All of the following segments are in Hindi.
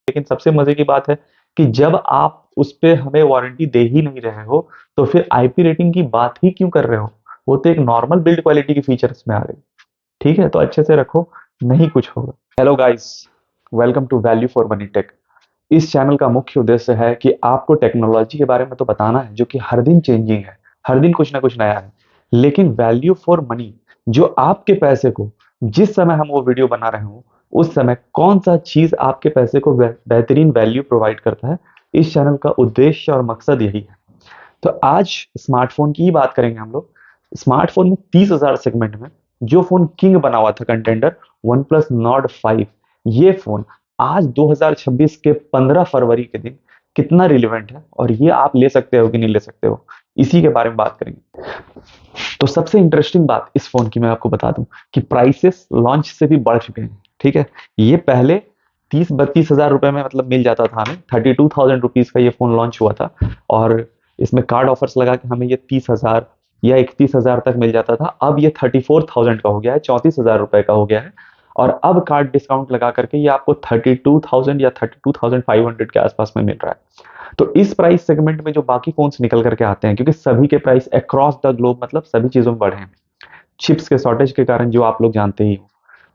लेकिन सबसे मजे की बात है कि जब आप उस पे हमें वारंटी दे ही नहीं रहे हो तो फिर आईपी रेटिंग की बात ही क्यों कर रहे हो। वो तो एक नॉर्मल बिल्ड क्वालिटी की फीचर्स में आ गई। ठीक है, तो अच्छे से रखो, नहीं कुछ होगा। Hello guys, welcome to value for money tech. इस चैनल का मुख्य उद्देश्य है कि आपको टेक्नोलॉजी के बारे में तो बताना है जो कि हर दिन चेंजिंग है, हर दिन कुछ ना कुछ नया है, लेकिन वैल्यू फॉर मनी, जो आपके पैसे को जिस समय हम वो वीडियो बना रहे हो उस समय कौन सा चीज आपके पैसे को बेहतरीन वैल्यू प्रोवाइड करता है, इस चैनल का उद्देश्य और मकसद यही है। तो आज स्मार्टफोन की ही बात करेंगे हम लोग। स्मार्टफोन में 30,000 सेगमेंट में जो फोन किंग बना हुआ था कंटेंडर, वन प्लस नॉर्ड 5, ये फोन आज 2026 के 15 फरवरी के दिन कितना रिलेवेंट है और ये आप ले सकते हो कि नहीं ले सकते हो, इसी के बारे में बात करेंगे। तो सबसे इंटरेस्टिंग बात इस फोन की मैं आपको बता दूं कि प्राइसेस लॉन्च से भी बढ़ चुके हैं। ठीक है, ये पहले 30-32 हजार रुपए में मतलब मिल जाता था, हमें 32,000 रुपीज का ये फोन लॉन्च हुआ था और इसमें कार्ड ऑफर्स लगा के हमें ये 30,000 या 31,000 तक मिल जाता था। अब ये 34,000 का हो गया है, 34,000 रुपए का हो गया है। और अब कार्ड डिस्काउंट लगा करके ये आपको 32,000 या 32,500 के आसपास में मिल रहा है। तो इस प्राइस सेगमेंट में जो बाकी फोन्स निकल करके आते हैं, क्योंकि सभी के प्राइस अक्रॉस द ग्लोब मतलब सभी चीजों में बढ़े हैं चिप्स के शॉर्टेज के कारण, जो आप लोग जानते ही हो।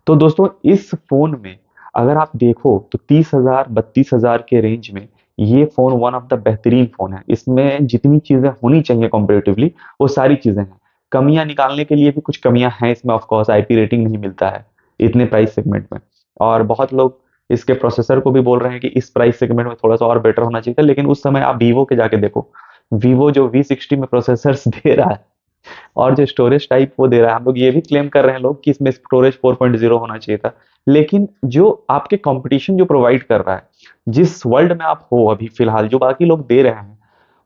तो दोस्तों इस फोन में अगर आप देखो तो 30,000 32,000 के रेंज में ये फोन वन ऑफ द बेहतरीन फोन है। इसमें जितनी चीजें होनी चाहिए कंपेरेटिवली वो सारी चीजें हैं। कमियां निकालने के लिए भी कुछ कमियां हैं इसमें, ऑफ कोर्स आईपी रेटिंग नहीं मिलता है इतने प्राइस सेगमेंट में। और बहुत लोग इसके प्रोसेसर को भी बोल रहे हैं कि इस प्राइस सेगमेंट में थोड़ा सा और बेटर होना चाहिए था, लेकिन उस समय आप वीवो के जाके देखो, वीवो जो V60 में प्रोसेसर्स दे रहा है और जो स्टोरेज टाइप वो दे रहा है, हम लोग ये भी क्लेम कर रहे हैं लोग कि इसमें स्टोरेज 4.0 होना चाहिए था, लेकिन जो आपके कंपटीशन जो प्रोवाइड कर रहा है, जिस वर्ल्ड में आप हो अभी फिलहाल, जो बाकी लोग दे रहे हैं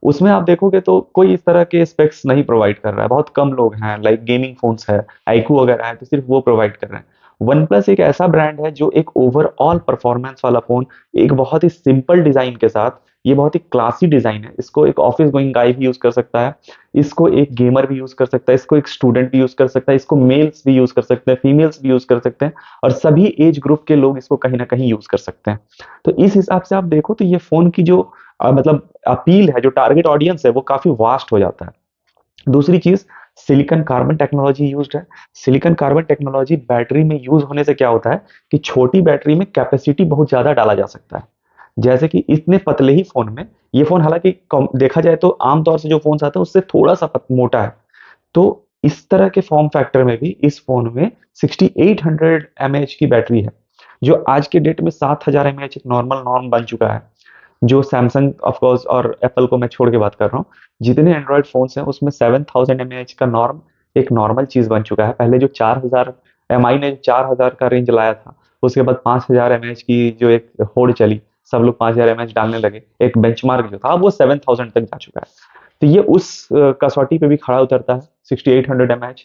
उसमें आप देखोगे तो कोई इस तरह के स्पेक्स नहीं प्रोवाइड कर रहा है। बहुत कम लोग हैं, लाइक गेमिंग फोन्स है, आईक्यू वगैरह है, तो सिर्फ वो प्रोवाइड कर रहे हैं। वन प्लस एक ऐसा ब्रांड है जो एक ओवरऑल परफॉर्मेंस वाला फोन, एक बहुत ही सिंपल डिजाइन के साथ, ये बहुत ही क्लासी डिजाइन है, इसको एक ऑफिस गोइंग गाय भी यूज कर सकता है, इसको एक गेमर भी यूज कर सकता है, इसको एक स्टूडेंट भी यूज कर सकता है, इसको मेल्स भी यूज कर सकते हैं, फीमेल्स भी यूज कर सकते हैं, और सभी एज ग्रुप के लोग इसको कहीं ना कहीं यूज कर सकते हैं। तो इस हिसाब से आप देखो तो ये फोन की जो मतलब अपील है, जो टारगेट ऑडियंस है, वो काफी वास्ट हो जाता है। दूसरी चीज, सिलिकॉन कार्बन टेक्नोलॉजी यूज्ड है। सिलिकॉन कार्बन टेक्नोलॉजी बैटरी में यूज होने से क्या होता है कि छोटी बैटरी में कैपेसिटी बहुत ज्यादा डाला जा सकता है। जैसे कि इतने पतले ही फोन में, ये फोन हालांकि देखा जाए तो आमतौर से जो फोन आता है उससे थोड़ा सा मोटा है, तो इस तरह के फॉर्म फैक्टर में भी इस फोन में 6800 mAh की बैटरी है, जो आज के डेट में 7000 mAh एक नॉर्मल नॉर्म बन चुका है। जो सैमसंग ऑफ कोर्स और एप्पल को मैं छोड़ के बात कर रहा हूँ, जितने एंड्रॉयड फोन्स हैं उसमें 7000 mAh का नॉर्म एक नॉर्मल चीज बन चुका है। पहले जो 4000, एमआई ने 4000 का रेंज लाया था, उसके बाद 5000 mAh की जो एक होड़ चली, सब लोग 5000 mAh डालने लगे, एक बेंचमार्क जो था अब वो 7000 तक जा चुका है। तो ये उस कसौटी पे भी खड़ा उतरता है। 6800 mAh,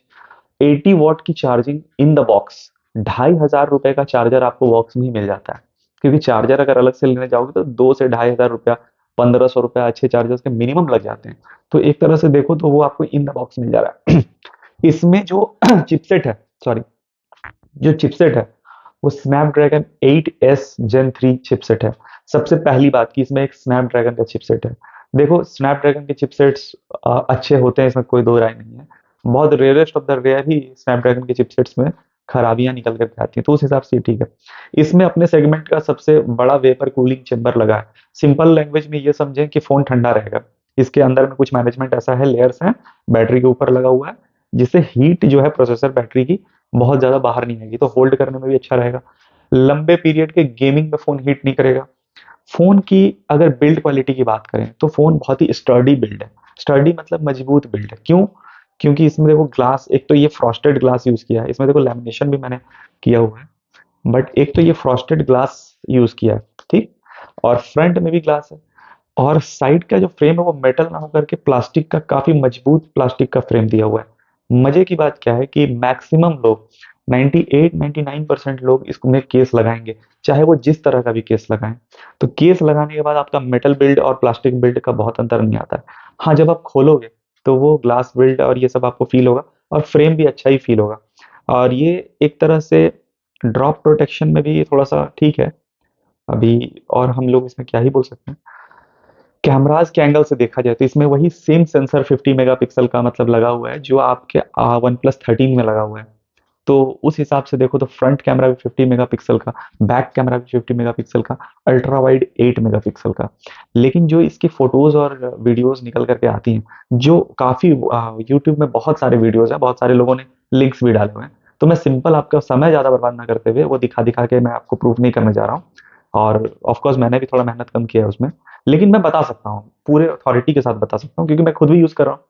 80 वॉट की चार्जिंग इन द बॉक्स, 2,500 रुपए का चार्जर आपको बॉक्स में ही मिल जाता है। क्योंकि चार्जर अगर अलग से लेने जाओगे तो 2 से 2,500 रुपया, 1,500 रुपया अच्छे चार्जर्स के मिनिमम लग जाते हैं। तो एक तरह से देखो तो वो आपको इन द बॉक्स मिल जा रहा है। इसमें जो चिपसेट है, सॉरी, जो चिपसेट है वो स्नैपड्रैगन 8S Gen 3 चिपसेट है। सबसे पहली बात कि इसमें एक स्नैपड्रैगन का चिपसेट है। देखो स्नैपड्रैगन के चिपसेट्स अच्छे होते हैं, इसमें कोई दो राय नहीं है। बहुत रेयरेस्ट ऑफ द रेयर ही स्नैपड्रैगन के चिपसेट्स में खराबियां निकल करके आती हैं, तो उस हिसाब से ये ठीक है। इसमें अपने सेगमेंट का सबसे बड़ा वेपर कूलिंग चेंबर लगा है। सिंपल लैंग्वेज में ये समझें कि फोन ठंडा रहेगा। इसके अंदर में कुछ मैनेजमेंट ऐसा है, लेयर्स हैं, बैटरी के ऊपर लगा हुआ है, जिससे हीट जो है प्रोसेसर बैटरी की बहुत ज्यादा बाहर नहीं आएगी, तो होल्ड करने में भी अच्छा रहेगा। लंबे पीरियड के गेमिंग में फोन हीट नहीं करेगा। फोन की अगर बिल्ड क्वालिटी की बात करें तो फोन बहुत ही स्टर्डी बिल्ड है। स्टर्डी मतलब मजबूत बिल्ड है। क्यों? क्योंकि इसमें देखो ग्लास, एक तो ये फ्रॉस्टेड ग्लास यूज किया है, इसमें देखो लैमिनेशन भी मैंने किया हुआ है, बट एक तो ये फ्रॉस्टेड ग्लास यूज किया है, ठीक, और फ्रंट में भी ग्लास है, और साइड का जो फ्रेम है वो मेटल ना होकर के प्लास्टिक का, काफी मजबूत प्लास्टिक का फ्रेम दिया हुआ है। मजे की बात क्या है कि मैक्सिमम लोग, 98-99% लोग इसमें केस लगाएंगे, चाहे वो जिस तरह का भी केस लगाएं। तो केस लगाने के बाद आपका मेटल बिल्ड और प्लास्टिक बिल्ड का बहुत अंतर नहीं आता है। हाँ, जब आप खोलोगे तो वो ग्लास बिल्ड और ये सब आपको फील होगा, और फ्रेम भी अच्छा ही फील होगा। और ये एक तरह से ड्रॉप प्रोटेक्शन में भी थोड़ा सा ठीक है। अभी और हम लोग इसमें क्या ही बोल सकते हैं। कैमरास के एंगल से देखा जाए तो इसमें वही सेम सेंसर 50 मेगापिक्सल का मतलब लगा हुआ है जो आपके वन प्लस 13 में लगा हुआ है। तो उस हिसाब से देखो तो फ्रंट कैमरा भी 50 मेगापिक्सल का, बैक कैमरा भी 50 मेगापिक्सल का, अल्ट्रा वाइड 8 मेगापिक्सल का। लेकिन जो इसकी फोटोज और वीडियोस निकल करके आती हैं, जो काफी यूट्यूब में बहुत सारे वीडियोस हैं, बहुत सारे लोगों ने लिंक्स भी डाले हुए हैं, तो मैं सिंपल आपका समय ज्यादा बर्बाद ना करते हुए वो दिखा दिखा के मैं आपको प्रूफ नहीं करने जा रहा हूँ। और ऑफ कोर्स मैंने भी थोड़ा मेहनत कम किया है उसमें, लेकिन मैं बता सकता हूँ, पूरे अथॉरिटी के साथ बता सकता हूँ क्योंकि मैं खुद भी यूज कर रहा हूँ।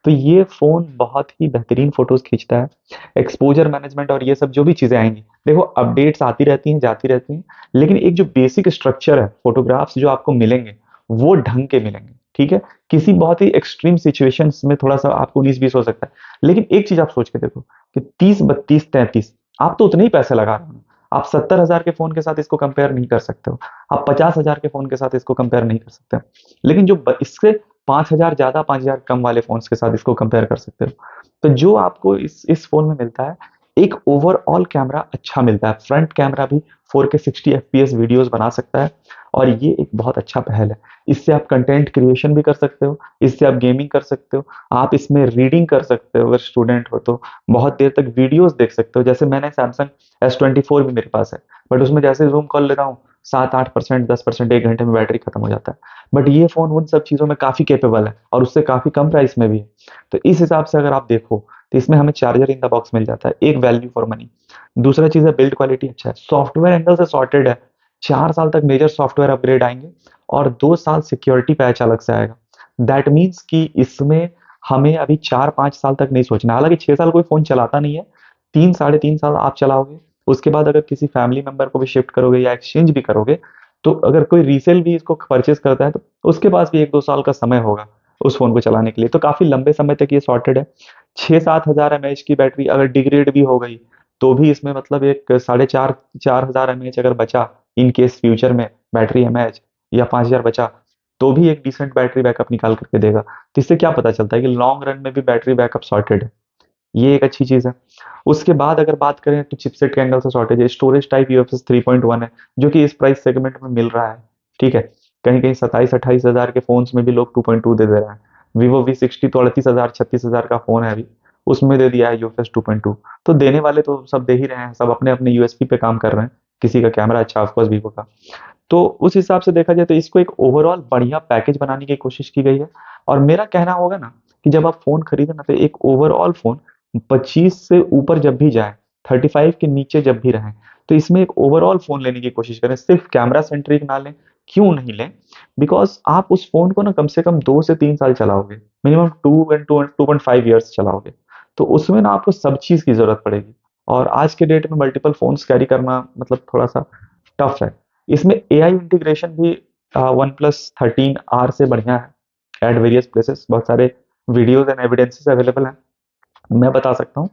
तो ये फ़ोन बहुत ही बेहतरीन फ़ोटोज़ खींचता है। एक्सपोज़र मैनेजमेंट और ये सब जो भी चीज़ें आएँगी, देखो अपडेट्स आती रहती हैं, जाती रहती हैं, लेकिन एक जो बेसिक स्ट्रक्चर है, फ़ोटोग्राफ्स जो आपको मिलेंगे, वो ढंग के मिलेंगे, ठीक है? किसी बहुत ही एक्सट्रीम सिचुएशंस में थोड़ा-सा आपको 19-20 हो सकता है, लेकिन एक चीज़ आप सोच के देखो कि 30, 32, 33 आप तो उतने ही पैसे लगा रहे हो। आप 70,000 के फ़ोन के साथ इसको कंपेयर नहीं कर सकते हो। आप 50,000 के फ़ोन के साथ इसको कंपेयर नहीं कर सकते हो। लेकिन जो इससे 5,000 ज़्यादा 5,000 कम वाले फ़ोन्स के साथ इसको कंपेयर कर सकते हो। तो जो आपको इस फ़ोन में मिलता है, एक ओवरऑल कैमरा अच्छा मिलता है। फ्रंट कैमरा भी 4K 60 एफपीएस वीडियोज़ बना सकता है और ये एक बहुत अच्छा पहल है। इससे आप कंटेंट क्रिएशन भी कर सकते हो, इससे आप गेमिंग कर सकते हो, आप इसमें रीडिंग कर सकते हो अगर स्टूडेंट हो तो, बहुत देर तक वीडियोज़ देख सकते हो। जैसे मैंने सैमसंग S24 भी मेरे पास है, बट उसमें जैसे ज़ूम कॉल लेता हूँ, 7-8%, 10% 1 घंटे में बैटरी खत्म हो जाता है। बट ये फ़ोन उन सब चीज़ों में काफ़ी कैपेबल है और उससे काफ़ी कम प्राइस में भी है। तो इस हिसाब से अगर आप देखो, तो इसमें हमें चार्जर इन द बॉक्स मिल जाता है, एक वैल्यू फॉर मनी। दूसरा चीज़ है बिल्ड क्वालिटी अच्छा है, सॉफ्टवेयर एंगल से सॉर्टेड है। 4 साल तक मेजर सॉफ्टवेयर अपग्रेड आएँगे और 2 साल सिक्योरिटी पैच अलग से आएगा। दैट मीन्स कि इसमें हमें अभी 4-5 साल तक नहीं सोचना है। हालाँकि 6 साल कोई फ़ोन चलाता नहीं है, 3 साढ़े 3 साल आप चलाओगे, उसके बाद अगर किसी फैमिली मेंबर को भी शिफ्ट करोगे या एक्सचेंज भी करोगे, तो अगर कोई रीसेल भी इसको परचेज़ करता है, तो उसके पास भी 1-2 साल का समय होगा उस फ़ोन को चलाने के लिए, तो काफ़ी लंबे समय तक ये सॉर्टेड है। 6-7 हज़ार एमएएच की बैटरी अगर डिग्रेड भी हो गई, तो भी इसमें मतलब एक साढ़े 4 हज़ार एमएएच अगर बचा इन केस फ्यूचर में बैटरी एमएएच या 5000 बचा, तो भी एक डिसेंट बैटरी बैकअप निकाल कर के देगा। तो इससे क्या पता चलता है कि लॉन्ग रन में भी बैटरी बैकअप सॉर्टेड है। ये एक अच्छी चीज़ है। उसके बाद अगर बात करें तो चिपसेट के एंगल से शॉर्टेज है, स्टोरेज टाइप यूएफएस 3.1 है, जो कि इस प्राइस सेगमेंट में मिल रहा है, ठीक है? कहीं-कहीं 27-28 हज़ार के फ़ोन्स में भी लोग 2.2 दे दे रहे हैं। वीवो वी60 तो 38,000 36,000 का फ़ोन है अभी, उसमें दे दिया है यूएफएस 2.2। तो देने वाले तो सब दे ही रहे हैं, सब अपने-अपने यूएसपी पे काम कर रहे हैं। किसी का कैमरा अच्छा ऑफ कोर्स वीवो का। तो उस हिसाब से देखा जाए तो इसको एक ओवरऑल बढ़िया पैकेज बनाने की कोशिश की गई है और मेरा कहना होगा ना कि जब आप फ़ोन खरीदे ना तो एक ओवरऑल फ़ोन 25 से ऊपर जब भी जाए, 35 के नीचे जब भी रहें, तो इसमें एक ओवरऑल फ़ोन लेने की कोशिश करें, सिर्फ़ कैमरा सेंट्रिक ना लें। क्यों नहीं लें? बिकॉज़ आप उस फ़ोन को ना कम से कम 2 से 3 साल चलाओगे, मिनिमम 2.5 इयर्स चलाओगे। तो उसमें ना आपको सब चीज़ की ज़रूरत पड़ेगी और आज के डेट में मल्टीपल फ़ोन्स कैरी करना मतलब थोड़ा-सा टफ़ है। इसमें एआई इंटीग्रेशन भी वन प्लस 13 आर से बढ़िया है एट वेरियस प्लेसेस, बहुत सारे वीडियोज़ एंड एविडेंसेस अवेलेबल हैं। मैं बता सकता हूँ,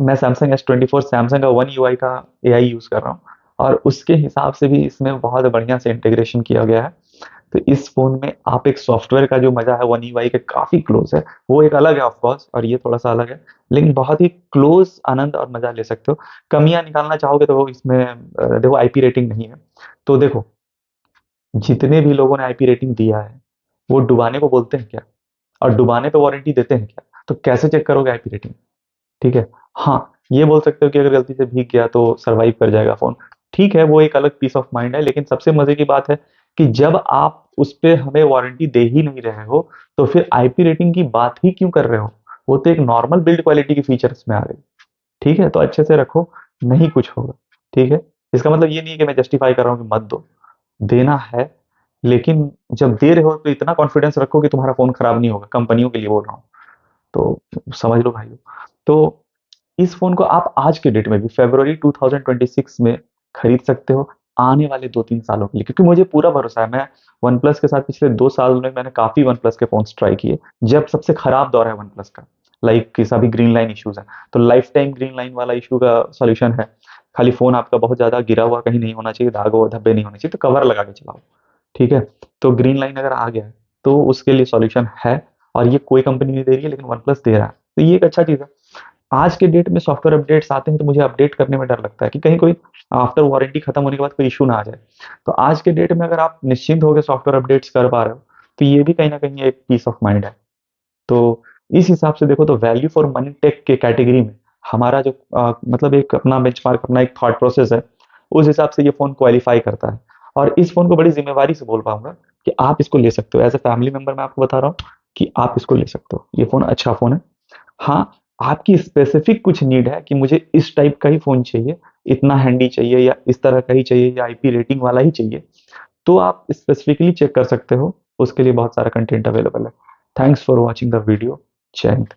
मैं सैमसंग S24 सैमसंग का वन यूआई का एआई यूज़ कर रहा हूँ और उसके हिसाब से भी इसमें बहुत बढ़िया से इंटीग्रेशन किया गया है। तो इस फ़ोन में आप एक सॉफ्टवेयर का जो मज़ा है वन यूआई के काफ़ी क्लोज़ है, वो एक अलग है ऑफ कोर्स और ये थोड़ा-सा अलग है, लेकिन बहुत ही क्लोज़ आनंद और मज़ा ले सकते हो। कमियाँ निकालना चाहोगे तो वो इसमें देखो आईपी रेटिंग नहीं है। तो देखो, जितने भी लोगों ने आईपी रेटिंग दिया है, वो डुबाने को बोलते हैं क्या? और डुबाने पे वारंटी देते हैं क्या? तो कैसे चेक करोगे आईपी रेटिंग? ठीक है। हाँ, ये बोल सकते हो कि अगर गलती से भीग गया तो सर्वाइव कर जाएगा फ़ोन। ठीक है, वो एक अलग पीस ऑफ माइंड है, लेकिन सबसे मज़े की बात है कि जब आप उस पे हमें वारंटी दे ही नहीं रहे हो, तो फिर आईपी रेटिंग की बात ही क्यों कर रहे हो? वो तो एक नॉर्मल बिल्ड क्वालिटी की फीचर्स में आ गई। ठीक है? तो अच्छे से रखो, नहीं कुछ होगा। ठीक है? इसका मतलब ये नहीं है कि मैं जस्टिफाई कर रहा हूँ कि मत दो। देना है, लेकिन जब दे रहे हो तो इतना कॉन्फिडेंस रखो कि तुम्हारा फ़ोन खराब नहीं होगा, कंपनियों के लिए बोल रहा हूँ। तो समझ लो भाइयों। तो इस फ़ोन को आप आज के डेट में भी फ़रवरी 2026 में खरीद सकते हो, आने वाले 2-3 सालों के लिए, क्योंकि मुझे पूरा भरोसा है। मैं वनप्लस के साथ पिछले 2 साल में मैंने काफ़ी वनप्लस के फ़ोन्स ट्राई किए, जब सबसे खराब दौर है वनप्लस का, लाइक कि सभी ग्रीन लाइन इश्यूज़ हैं, तो लाइफ़ टाइम ग्रीन लाइन वाला इश्यू का सॉल्यूशन है। खाली फ़ोन आपका बहुत ज़्यादा गिरा हुआ कहीं नहीं होना चाहिए, दाग और धब्बे नहीं होने चाहिए, तो कवर लगा के चलाओ, ठीक है? तो ग्रीन लाइन अगर आ गया है, तो उसके लिए सॉल्यूशन है और ये कोई कंपनी नहीं दे रही है, लेकिन वनप्लस दे रहा है, तो ये एक अच्छा चीज़ है। आज के डेट में सॉफ्टवेयर अपडेट्स आते हैं तो मुझे अपडेट करने में डर लगता है कि कहीं कोई आफ्टर वारंटी खत्म होने के बाद कोई इशू ना आ जाए। तो आज के डेट में अगर आप निश्चिंत होकर सॉफ्टवेयर अपडेट्स कर पा रहे हो, तो ये भी कहीं न कहीं एक पीस ऑफ माइंड है। तो इस हिसाब से देखो तो वैल्यू फॉर मनी टेक के कैटेगरी में हमारा जो मतलब एक अपना बेंचमार्क, अपना एक थॉट प्रोसेस है, उस हिसाब से ये फ़ोन क्वालीफाई करता है। और इस फ़ोन को बड़ी ज़िम्मेवारी से बोल पाऊँगा कि आप इसको ले सकते हो। एज़ अ फैमिली मेंबर मैं आपको बता रहा हूँ कि आप इसको ले सकते हो। ये फ़ोन अच्छा फ़ोन है। हाँ, आपकी स्पेसिफिक कुछ नीड है कि मुझे इस टाइप का ही फ़ोन चाहिए, इतना हैंडी चाहिए या इस तरह का ही चाहिए या आईपी रेटिंग वाला ही चाहिए, तो आप स्पेसिफिकली चेक कर सकते हो। उसके लिए बहुत सारा कंटेंट अवेलेबल है। Thanks for watching the video. जय हिंद।